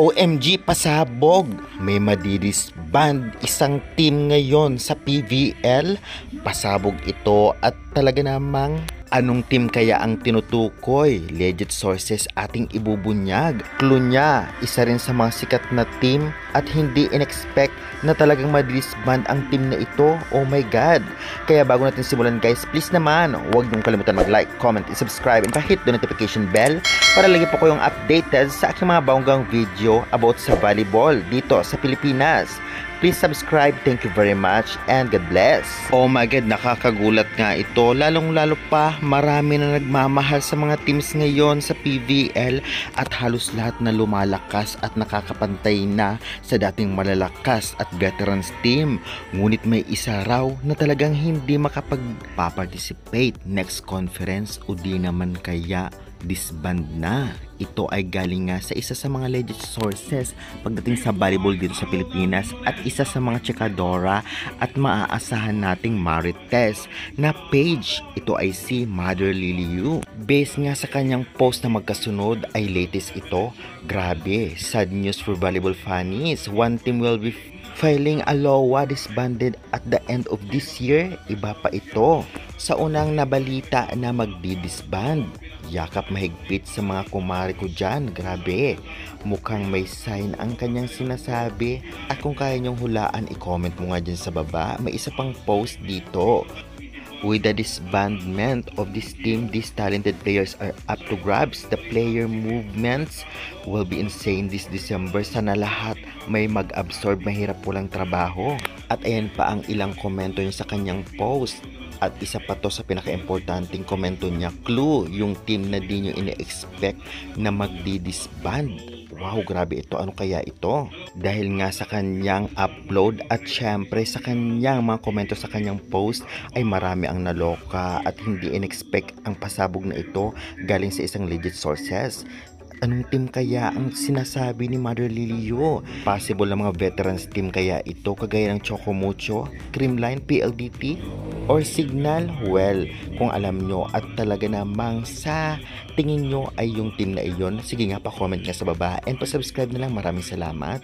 OMG pasabog! May madidisband isang team ngayon sa PVL. Pasabog ito at talaga namang anong team kaya ang tinutukoy? Legit sources ating ibubunyag. Clue niya, isa rin sa mga sikat na team at hindi in-expect na talagang madidisband ang team na ito. Oh my God! Kaya bago natin simulan guys, please naman, huwag niyong kalimutan mag-like, comment, and subscribe and pa-hit the notification bell para lagi po kayong updated sa aking mga bonggang video about sa volleyball dito sa Pilipinas. Please subscribe, thank you very much, and God bless. Oh my God, nakakagulat nga ito. Lalong-lalo pa, marami na nagmamahal sa mga teams ngayon sa PVL at halos lahat na lumalakas at nakakapantay na sa dating malalakas at veterans team. Ngunit may isa raw na talagang hindi makapag-participate next conference o di naman kaya disband na. Ito ay galing nga sa isa sa mga legit sources pagdating sa volleyball dito sa Pilipinas at isa sa mga chekadora at maaasahan nating marites na page. Ito ay si Mother Lily Yu. Based nga sa kanyang post na magkasunod ay latest ito. Grabe, sad news for volleyball fans. One team will be filing a LOA disbanded at the end of this year. Iba pa ito sa unang nabalita na magdi-disband. Yakap mahigpit sa mga kumari ko dyan. Grabe, mukhang may sign ang kanyang sinasabi. At kung kaya nyong hulaan, i-comment mo nga dyan sa baba. May isa pang post dito. With the disbandment of this team, these talented players are up to grabs. The player movements will be insane this December. Sana lahat may mag-absorb, mahirap walang trabaho. At ayan pa ang ilang komento niya sa kanyang post. At isa pa to sa pinaka-importanting komento niya, clue, yung team na di nyo ine-expect na magdi-disband. Wow, grabe ito. Ano kaya ito? Dahil nga sa kanyang upload at syempre sa kanyang mga komento sa kanyang post ay marami ang naloka at hindi in-expect ang pasabog na ito galing sa isang legit sources. Anong team kaya ang sinasabi ni Mother Lily Yu? Possible na mga veterans team kaya ito kagaya ng Chocomucho, Creamline, PLDT, or Signal? Well, kung alam nyo at talaga namang sa tingin nyo ay yung team na iyon, sige nga pa-comment nga sa baba and pa-subscribe na lang. Maraming salamat.